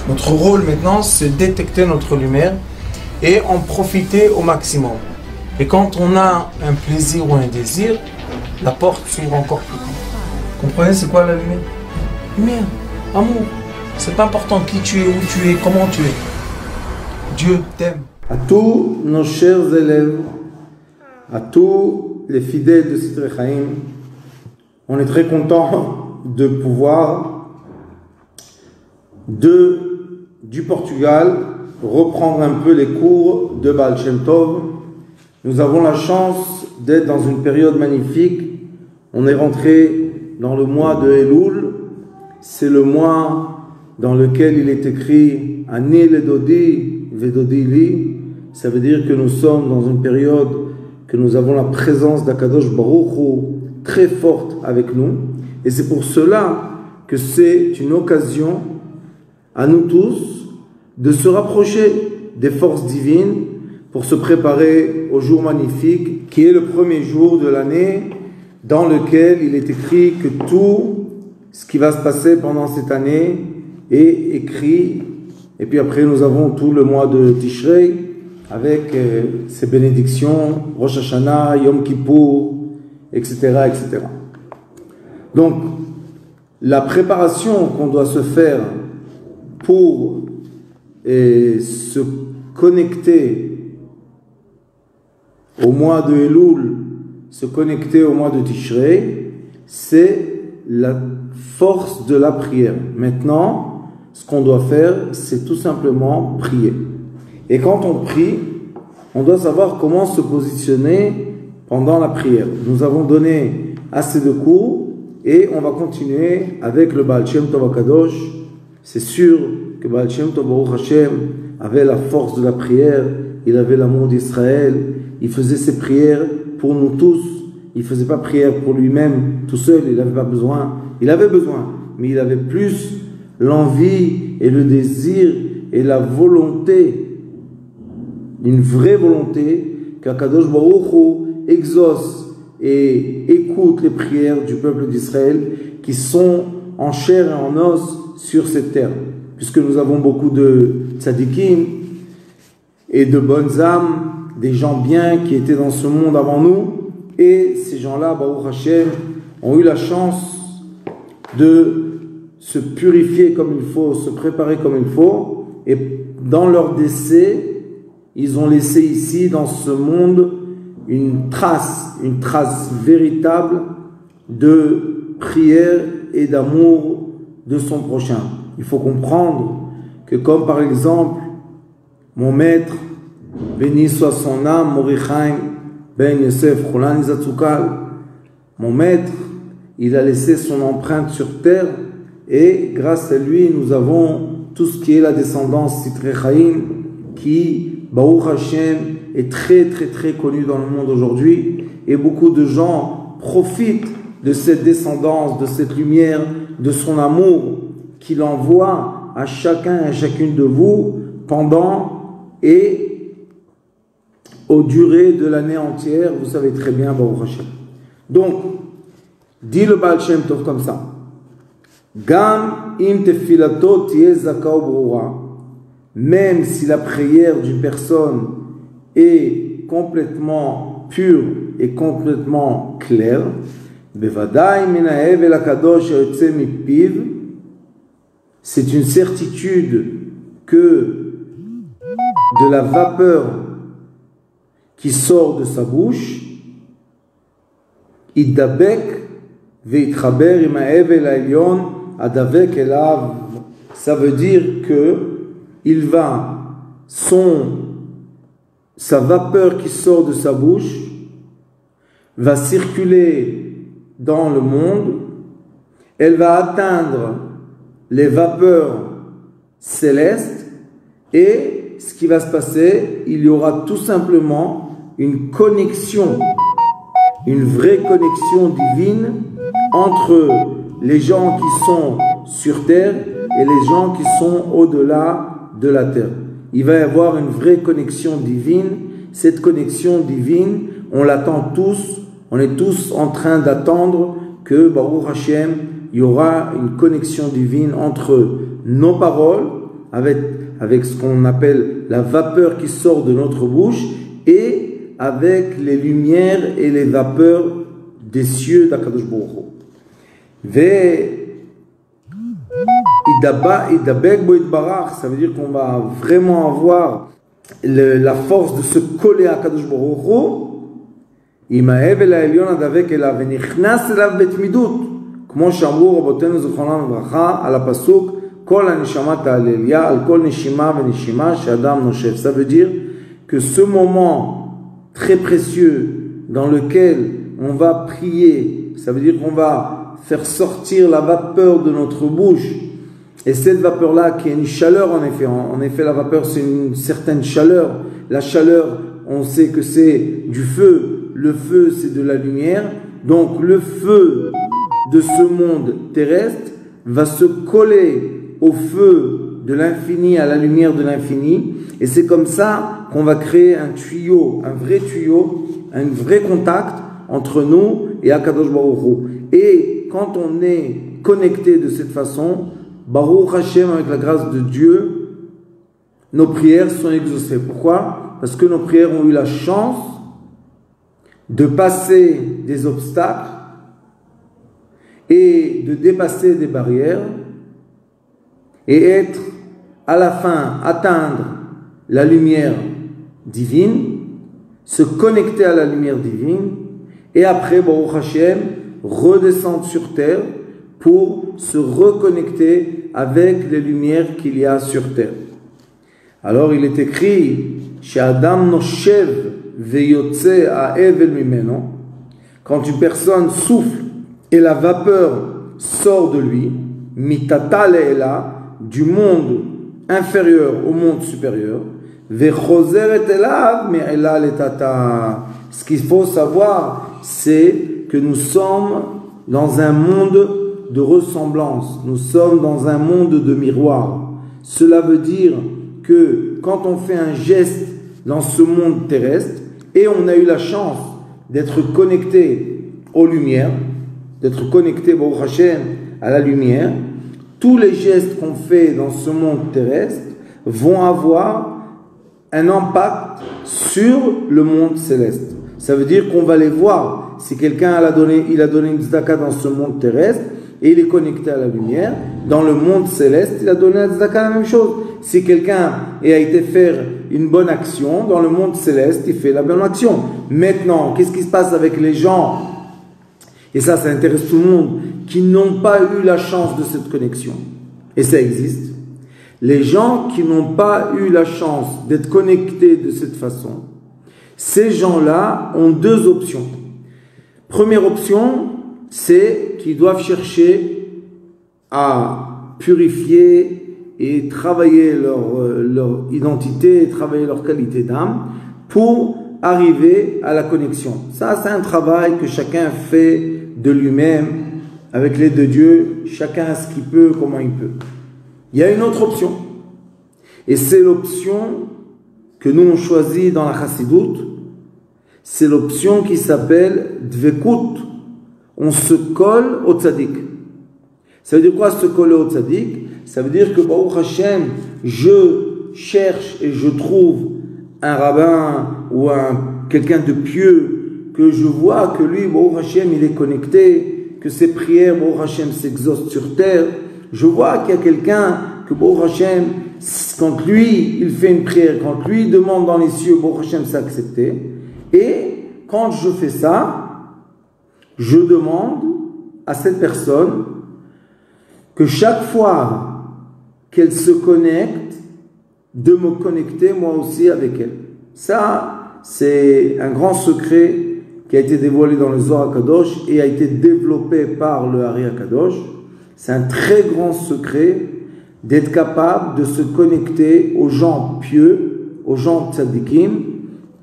Notre rôle maintenant, c'est détecter notre lumière et en profiter au maximum. Et quand on a un plaisir ou un désir, la porte s'ouvre encore plus grand. Comprenez, c'est quoi la lumière? Lumière, amour. C'est pas important qui tu es, où tu es, comment tu es. Dieu t'aime. À tous nos chers élèves, à tous les fidèles de Sidrei Chaim, on est très content de pouvoir du Portugal reprendre un peu les cours de Baal Shem Tov. Nous avons la chance d'être dans une période magnifique. On est rentré dans le mois de Elul. C'est le mois dans lequel il est écrit Ani ledodi vedodi li. Ça veut dire que nous sommes dans une période que nous avons la présence d'Akadosh Baruch Hu très forte avec nous. Et c'est pour cela que c'est une occasion à nous tous de se rapprocher des forces divines pour se préparer au jour magnifique qui est le premier jour de l'année dans lequel il est écrit que tout ce qui va se passer pendant cette année est écrit. Et puis après nous avons tout le mois de Tishrei avec ses bénédictions, Rosh Hashanah, Yom Kippour, etc., etc. Donc la préparation qu'on doit se faire pour se connecter au mois de Elul, se connecter au mois de Tishrei, c'est la force de la prière. Maintenant, ce qu'on doit faire, c'est tout simplement prier. Et quand on prie, on doit savoir comment se positionner pendant la prière. Nous avons donné assez de cours et on va continuer avec le Baal Shem Tov HaKadosh. C'est sûr que Baal Shem Tov Baruch Hashem avait la force de la prière, il avait l'amour d'Israël, il faisait ses prières pour nous tous, il ne faisait pas prière pour lui-même tout seul, il n'avait pas besoin, il avait besoin, mais il avait plus l'envie et le désir et la volonté, une vraie volonté qu'Akadosh Baruch Hu exauce et écoute les prières du peuple d'Israël qui sont en chair et en os sur cette terre, puisque nous avons beaucoup de tzadikim et de bonnes âmes, des gens bien qui étaient dans ce monde avant nous, et ces gens-là, Baruch Hashem, ont eu la chance de se purifier comme il faut, se préparer comme il faut, et dans leur décès, ils ont laissé ici, dans ce monde, une trace véritable de prière et d'amour de son prochain. Il faut comprendre que comme par exemple, mon maître, béni soit son âme, Morichaim Ben Yosef Cholan Zatzukal, mon maître, il a laissé son empreinte sur terre et grâce à lui, nous avons tout ce qui est la descendance Sidrei Chaim qui, Baruch Hashem, est très très très connu dans le monde aujourd'hui et beaucoup de gens profitent de cette descendance, de cette lumière, de son amour qu'il envoie à chacun et à chacune de vous pendant et aux durées de l'année entière, vous savez très bien, Baruch Hashem. Donc, dit le Baal Shem Tov comme ça, Gam im tefilato tiye zaka ubrura, même si la prière d'une personne est complètement pure et complètement claire, bevadai min ha'evel hakadosh hayotze mipiv, c'est une certitude que de la vapeur qui sort de sa bouche, idabek veitchaber im ha'evel ha'elyon adavek elav, ça veut dire que il va, sa vapeur qui sort de sa bouche va circuler dans le monde, elle va atteindre les vapeurs célestes et ce qui va se passer, il y aura tout simplement une connexion, une vraie connexion divine entre les gens qui sont sur terre et les gens qui sont au-delà de la terre. Il va y avoir une vraie connexion divine. Cette connexion divine, on l'attend tous, on est tous en train d'attendre que Baruch Hashem, il y aura une connexion divine entre nos paroles avec ce qu'on appelle la vapeur qui sort de notre bouche et avec les lumières et les vapeurs des cieux d'Akadosh Baruch Hu. Ça veut dire qu'on va vraiment avoir la force de se coller à Kadosh Baruch Hu. כמו שאמרו רבותינו זיכרונם לברכה על הפסוק כל הנשמה תהלליה על כל נשימה ונשימה שאדם נושף. Ça veut dire que ce moment très précieux dans lequel on va prier, ça veut dire qu'on va faire sortir la vapeur de notre bouche, et cette vapeur-là qui est une chaleur en effet la vapeur c'est une certaine chaleur, la chaleur on sait que c'est du feu, le feu c'est de la lumière, donc le feu de ce monde terrestre va se coller au feu de l'infini, à la lumière de l'infini, et c'est comme ça qu'on va créer un tuyau, un vrai contact entre nous et Akadosh Baruch Hu. Et quand on est connecté de cette façon, Baruch Hashem, avec la grâce de Dieu, nos prières sont exaucées. Pourquoi? Parce que nos prières ont eu la chance de passer des obstacles et de dépasser des barrières et être à la fin, atteindre la lumière divine, se connecter à la lumière divine et après, Baruch Hashem, redescendre sur terre pour se reconnecter avec les lumières qu'il y a sur terre. Alors il est écrit chez Adam Noshev Veyotse Ha'evel Mimeno, quand une personne souffle et la vapeur sort de lui, mitata le'ela, du monde inférieur au monde supérieur, vechozeret elav me'ela letata. Ce qu'il faut savoir, c'est que nous sommes dans un monde de ressemblance, nous sommes dans un monde de miroir. Cela veut dire que quand on fait un geste dans ce monde terrestre, et on a eu la chance d'être connecté aux lumières, d'être connecté, Baruch Hashem, à la lumière, tous les gestes qu'on fait dans ce monde terrestre vont avoir un impact sur le monde céleste. Ça veut dire qu'on va les voir. Si quelqu'un il a donné une tzedaka dans ce monde terrestre et il est connecté à la lumière, dans le monde céleste, il a donné la tzedaka la même chose. Si quelqu'un a été faire une bonne action, dans le monde céleste, il fait la bonne action. Maintenant, qu'est-ce qui se passe avec les gens, et ça intéresse tout le monde, qui n'ont pas eu la chance de cette connexion? Et ça existe. Les gens qui n'ont pas eu la chance d'être connectés de cette façon, ces gens-là ont deux options. Première option, c'est qu'ils doivent chercher à purifier et travailler leur identité, et travailler leur qualité d'âme pour arriver à la connexion. Ça, c'est un travail que chacun fait de lui-même, avec l'aide de Dieu, chacun ce qu'il peut, comment il peut. Il y a une autre option, et c'est l'option que nous on choisit dans la Chassidoute, c'est l'option qui s'appelle Dvekut. On se colle au tzaddik. Ça veut dire quoi se coller au tzaddik? Ça veut dire que Baruch Hashem, je cherche et je trouve un rabbin ou quelqu'un de pieux que je vois que lui, Baruch Hashem, il est connecté, que ses prières, Baruch Hashem, s'exaucent sur terre. Je vois qu'il y a quelqu'un que Baruch Hashem, quand lui, il fait une prière, quand lui demande dans les cieux, Baruch Hashem, c'est accepté. Et quand je fais ça, je demande à cette personne que chaque fois qu'elle se connecte, de me connecter moi aussi avec elle. Ça, c'est un grand secret qui a été dévoilé dans le Zohar Kadosh et a été développé par le Hari Kadosh. C'est un très grand secret d'être capable de se connecter aux gens pieux, aux gens tzadikim,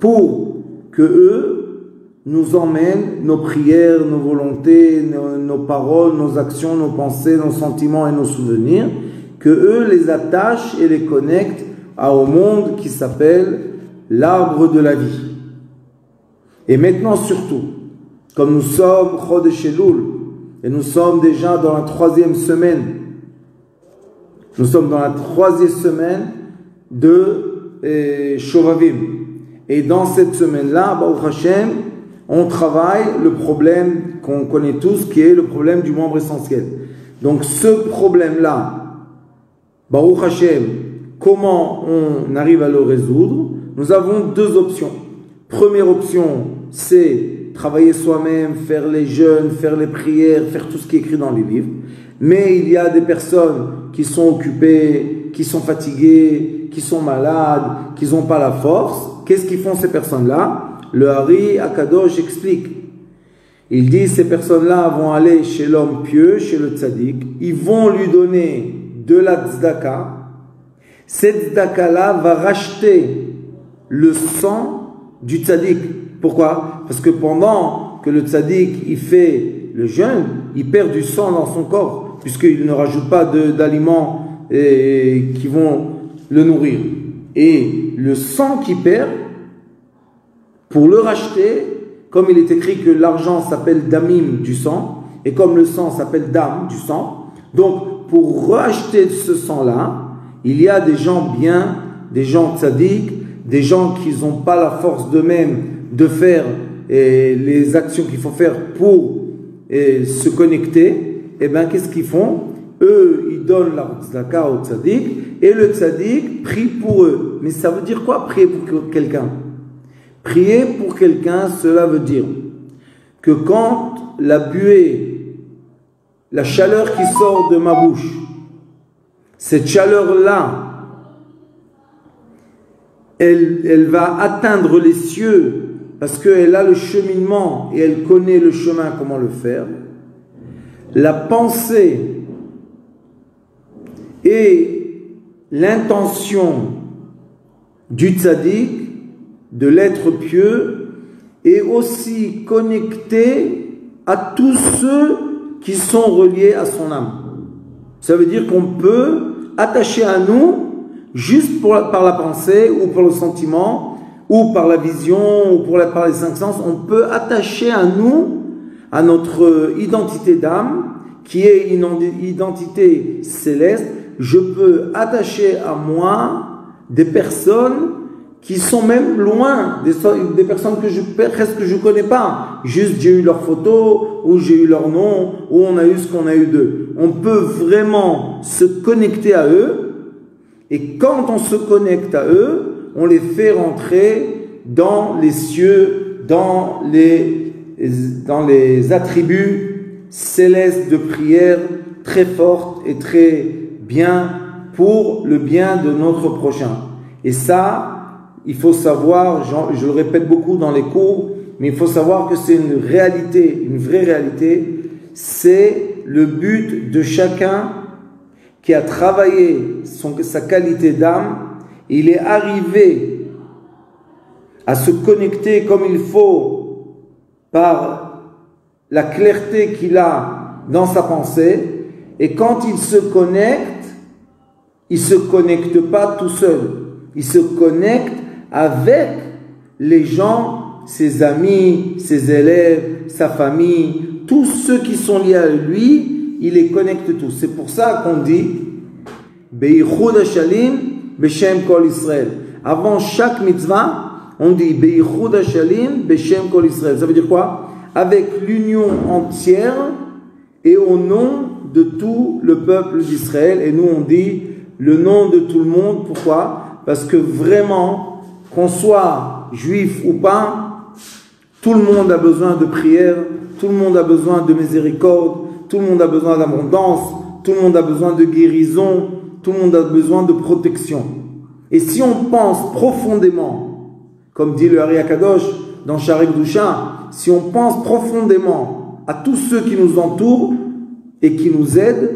pour que eux nous emmènent nos prières, nos volontés, nos paroles, nos actions, nos pensées, nos sentiments et nos souvenirs, que eux les attachent et les connectent au monde qui s'appelle l'arbre de la vie. Et maintenant surtout, comme nous sommes Chodesh Elul, et nous sommes déjà dans la 3e semaine Nous sommes dans la 3e semaine de Shovavim. Et dans cette semaine-là, Baruch Hashem, on travaille le problème qu'on connaît tous, qui est le problème du membre essentiel. Donc ce problème-là, Baruch Hashem, comment on arrive à le résoudre? Nous avons 2 options. Première option, c'est travailler soi-même, faire les jeûnes, faire les prières, faire tout ce qui est écrit dans les livres. Mais il y a des personnes qui sont occupées, qui sont fatiguées, qui sont malades, qui n'ont pas la force. Qu'est-ce qu'ils font ces personnes-là? Le Hari Akadosh explique. Il dit ces personnes-là vont aller chez l'homme pieux, chez le tzaddik. Ils vont lui donner de la tzedaka. Cette tzedaka-là va racheter le sang du tzaddik. Pourquoi? Parce que pendant que le tzaddik il fait le jeûne, il perd du sang dans son corps, puisqu'il ne rajoute pas d'aliments qui vont le nourrir. Et le sang qu'il perd, pour le racheter, comme il est écrit que l'argent s'appelle damim du sang, et comme le sang s'appelle dam du sang, donc pour racheter ce sang-là, il y a des gens bien, des gens tzaddik, des gens qui n'ont pas la force d'eux-mêmes de faire les actions qu'il faut faire pour se connecter. Et bien qu'est-ce qu'ils font? Eux, ils donnent leur tzedaka au tzaddik, et le tzaddik prie pour eux. Mais ça veut dire quoi, prier pour quelqu'un? Prier pour quelqu'un, cela veut dire que quand la buée, la chaleur qui sort de ma bouche, cette chaleur-là, elle va atteindre les cieux parce qu'elle a le cheminement et elle connaît le chemin, comment le faire. La pensée et l'intention du tzaddik, de l'être pieux, est aussi connectée à tous ceux qui sont reliés à son âme. Ça veut dire qu'on peut attacher à nous, juste par la pensée, ou par le sentiment, ou par la vision, ou par les 5 sens, on peut attacher à nous, à notre identité d'âme, qui est une identité céleste. Je peux attacher à moi des personnes qui sont même loin, des personnes que je ne connais pas. Juste j'ai eu leur photo, ou j'ai eu leur nom, ou on a eu ce qu'on a eu d'eux. On peut vraiment se connecter à eux, et quand on se connecte à eux, on les fait rentrer dans les cieux, dans les attributs célestes de prière très fortes et très bien pour le bien de notre prochain. Et ça, il faut savoir, je le répète beaucoup dans les cours, mais il faut savoir que c'est une réalité, une vraie réalité. C'est le but de chacun qui a travaillé sa qualité d'âme. Il est arrivé à se connecter comme il faut par la clarté qu'il a dans sa pensée. Et quand il se connecte pas tout seul. Il se connecte avec les gens, ses amis, ses élèves, sa famille, tous ceux qui sont liés à lui, il les connecte tous. C'est pour ça qu'on dit Beichud Hashalim Beshem Kol Israël. Avant chaque mitzvah, on dit Beichud Hashalim Beshem Kol Israël. Ça veut dire quoi? Avec l'union entière et au nom de tout le peuple d'Israël. Et nous on dit le nom de tout le monde. Pourquoi? Parce que vraiment, qu'on soit juif ou pas, tout le monde a besoin de prière, tout le monde a besoin de miséricorde, tout le monde a besoin d'abondance, tout le monde a besoin de guérison, tout le monde a besoin de protection. Et si on pense profondément, comme dit le Hari Akadosh dans Sha'arei Kedusha, si on pense profondément à tous ceux qui nous entourent et qui nous aident,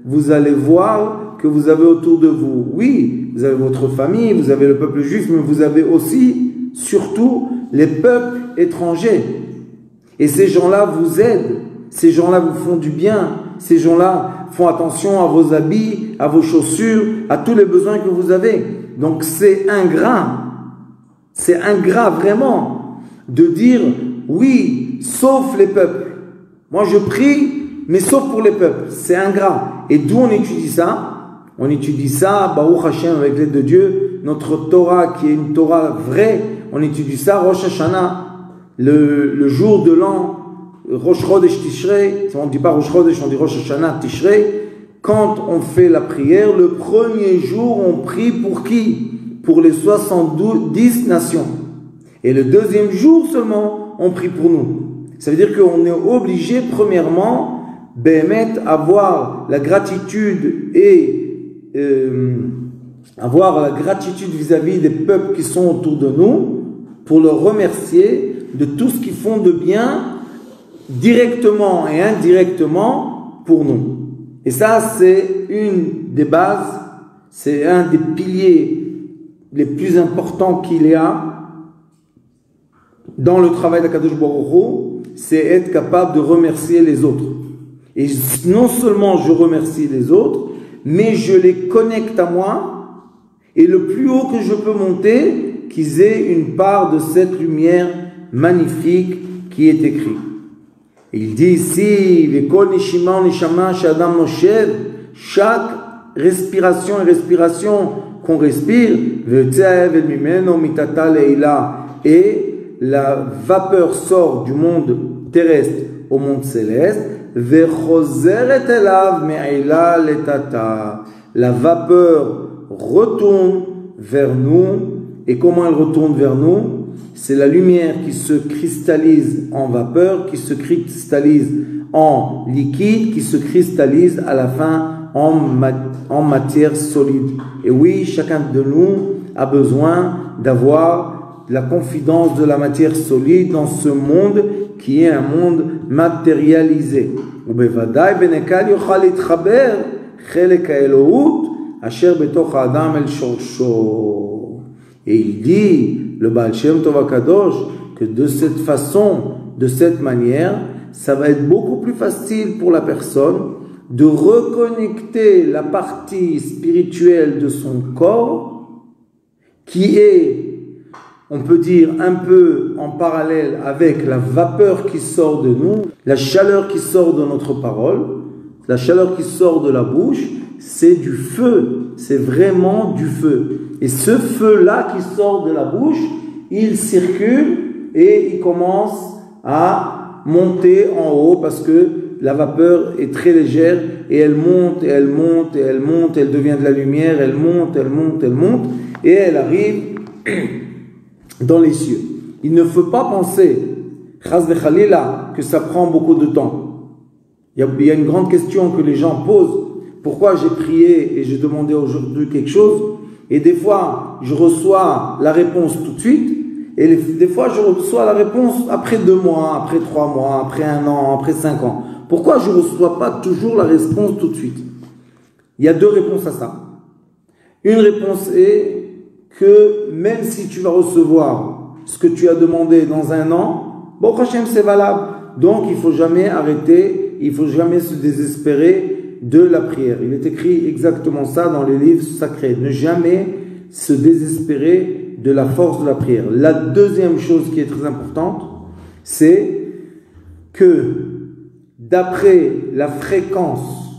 vous allez voir que vous avez autour de vous, oui, vous avez votre famille, vous avez le peuple juif, mais vous avez aussi, surtout, les peuples étrangers. Et ces gens-là vous aident, ces gens-là vous font du bien, ces gens-là font attention à vos habits, à vos chaussures, à tous les besoins que vous avez. Donc c'est ingrat vraiment, de dire, oui, sauf les peuples. Moi je prie, mais sauf pour les peuples. C'est ingrat. Et d'où on étudie ça? on étudie ça, Baruch Hashem, avec l'aide de Dieu, notre Torah qui est une Torah vraie, on étudie ça, Rosh Hashanah, le jour de l'an, Rosh Chodesh Tishrei, on ne dit pas Rosh Chodesh, on dit Rosh Hashanah Tishrei. Quand on fait la prière, le premier jour, on prie pour qui? Pour les 70 nations. Et le deuxième jour seulement, on prie pour nous. Ça veut dire qu'on est obligé, premièrement, avoir la gratitude et avoir la gratitude vis-à-vis des peuples qui sont autour de nous pour leur remercier de tout ce qu'ils font de bien directement et indirectement pour nous. Et ça, c'est une des bases, c'est un des piliers les plus importants qu'il y a dans le travail d'Akadosh Baruch Hu, c'est être capable de remercier les autres. Et non seulement je remercie les autres, mais je les connecte à moi, et le plus haut que je peux monter, qu'ils aient une part de cette lumière magnifique qui est écrite. Il dit ici, chaque respiration et respiration qu'on respire, et la vapeur sort du monde terrestre au monde céleste, la vapeur retourne vers nous. Et comment elle retourne vers nous? C'est la lumière qui se cristallise en vapeur, qui se cristallise en liquide, qui se cristallise à la fin en matière solide. Et oui, chacun de nous a besoin d'avoir la confidence de la matière solide dans ce monde qui est un monde matérialisé. Et il dit, le Baal Shem Tov HaKadosh, que de cette façon, de cette manière, ça va être beaucoup plus facile pour la personne de reconnecter la partie spirituelle de son corps, qui est, on peut dire, un peu en parallèle avec la vapeur qui sort de nous, la chaleur qui sort de notre parole, la chaleur qui sort de la bouche, c'est du feu, c'est vraiment du feu. Et ce feu-là qui sort de la bouche, il circule et il commence à monter en haut parce que la vapeur est très légère et elle monte et elle monte et elle monte, elle devient de la lumière, elle monte, elle monte, elle monte et elle arrive dans les cieux. Il ne faut pas penser, chas v'chalila, que ça prend beaucoup de temps. Il y a une grande question que les gens posent. Pourquoi j'ai prié et j'ai demandé aujourd'hui quelque chose et des fois je reçois la réponse tout de suite et des fois je reçois la réponse après 2 mois, après 3 mois, après 1 an, après 5 ans. Pourquoi je ne reçois pas toujours la réponse tout de suite? Il y a 2 réponses à ça. Une réponse est que même si tu vas recevoir ce que tu as demandé dans 1 an, bon, Hachem, c'est valable. Donc il ne faut jamais arrêter, il ne faut jamais se désespérer de la prière. Il est écrit exactement ça dans les livres sacrés. Ne jamais se désespérer de la force de la prière. La deuxième chose qui est très importante, c'est que d'après la fréquence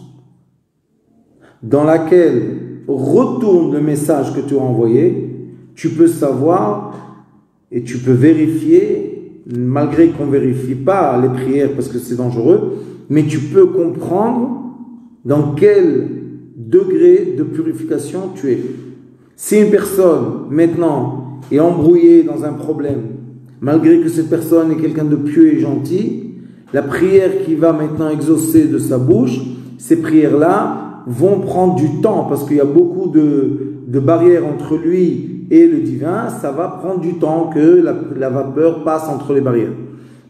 dans laquelle retourne le message que tu as envoyé, tu peux savoir et tu peux vérifier, malgré qu'on ne vérifie pas les prières parce que c'est dangereux, mais tu peux comprendre dans quel degré de purification tu es. Si une personne, maintenant, est embrouillée dans un problème, malgré que cette personne est quelqu'un de pieux et gentil, la prière qui va maintenant exaucer de sa bouche, ces prières-là vont prendre du temps, parce qu'il y a beaucoup de barrières entre lui et le divin, ça va prendre du temps que la vapeur passe entre les barrières.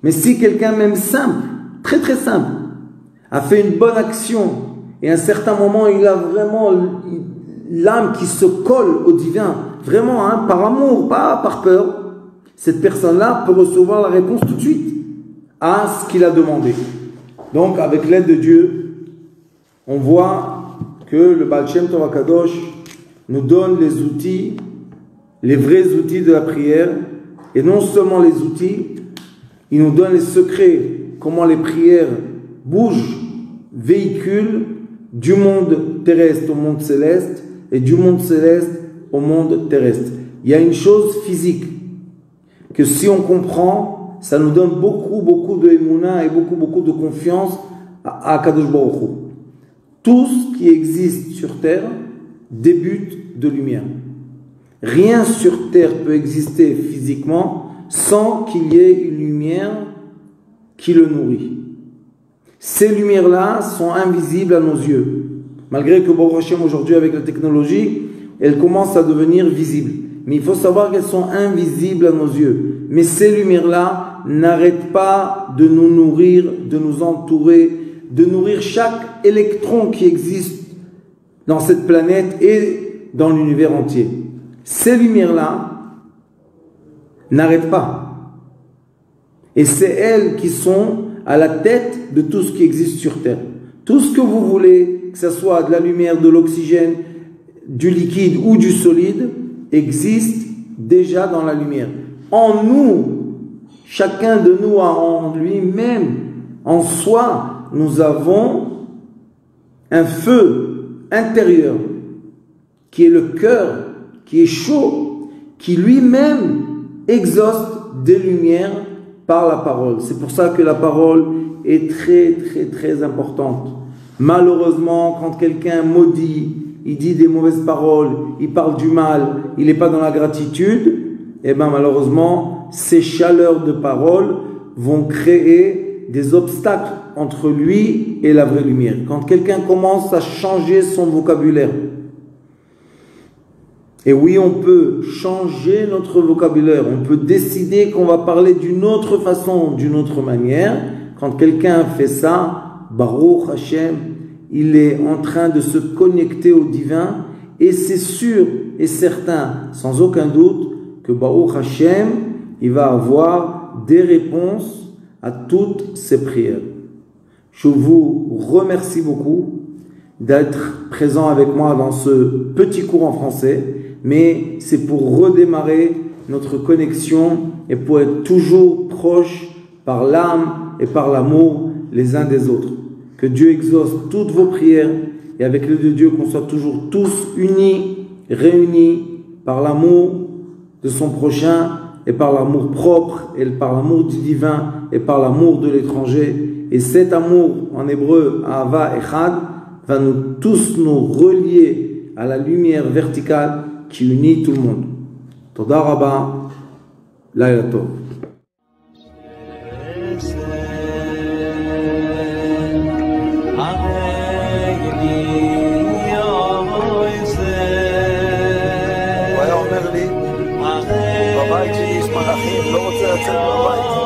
Mais si quelqu'un même simple, très très simple, a fait une bonne action, et à un certain moment, il a vraiment l'âme qui se colle au divin, vraiment, hein, par amour, pas par peur. Cette personne-là peut recevoir la réponse tout de suite à ce qu'il a demandé. Donc, avec l'aide de Dieu, on voit que le Baal Shem Tov HaKadosh nous donne les outils, les vrais outils de la prière, et non seulement les outils, il nous donne les secrets, comment les prières bougent, véhiculent du monde terrestre au monde céleste et du monde céleste au monde terrestre. Il y a une chose physique que si on comprend, ça nous donne beaucoup de émouna et beaucoup de confiance à Kadosh Baruch Hu. Tout ce qui existe sur terre débute de lumière. Rien sur terre peut exister physiquement sans qu'il y ait une lumière qui le nourrit. Ces lumières-là sont invisibles à nos yeux. Malgré que Baruch Hashem aujourd'hui avec la technologie, elles commencent à devenir visibles. Mais il faut savoir qu'elles sont invisibles à nos yeux. Mais ces lumières-là n'arrêtent pas de nous nourrir, de nous entourer, de nourrir chaque électron qui existe dans cette planète et dans l'univers entier. Ces lumières-là n'arrêtent pas. Et c'est elles qui sont à la tête de tout ce qui existe sur Terre. Tout ce que vous voulez, que ce soit de la lumière, de l'oxygène, du liquide ou du solide, existe déjà dans la lumière. En nous, chacun de nous a en lui-même, en soi, nous avons un feu intérieur qui est le cœur, qui est chaud, qui lui-même exauce des lumières par la parole. C'est pour ça que la parole est très importante. Malheureusement, quand quelqu'un maudit, il dit des mauvaises paroles, il parle du mal, il n'est pas dans la gratitude, et bien malheureusement, ces chaleurs de parole vont créer des obstacles entre lui et la vraie lumière. Quand quelqu'un commence à changer son vocabulaire, et oui, on peut changer notre vocabulaire, on peut décider qu'on va parler d'une autre façon, d'une autre manière. Quand quelqu'un fait ça, Baruch Hashem, il est en train de se connecter au divin, et c'est sûr et certain, sans aucun doute, que Baruch Hashem, il va avoir des réponses à toutes ses prières. Je vous remercie beaucoup d'être présent avec moi dans ce petit cours en français, mais c'est pour redémarrer notre connexion et pour être toujours proche par l'âme et par l'amour les uns des autres. Que Dieu exauce toutes vos prières et avec l'aide de Dieu qu'on soit toujours tous unis, réunis par l'amour de son prochain et par l'amour propre et par l'amour du divin et par l'amour de l'étranger. Et cet amour en hébreu, Ahava Echad, va nous tous nous relier à la lumière verticale qui unit tout le monde. Toda Rabba, Laila Tov. הוא היה אומר לי, בבית שלי יש מלאכים, לא רוצה לצאת מהבית.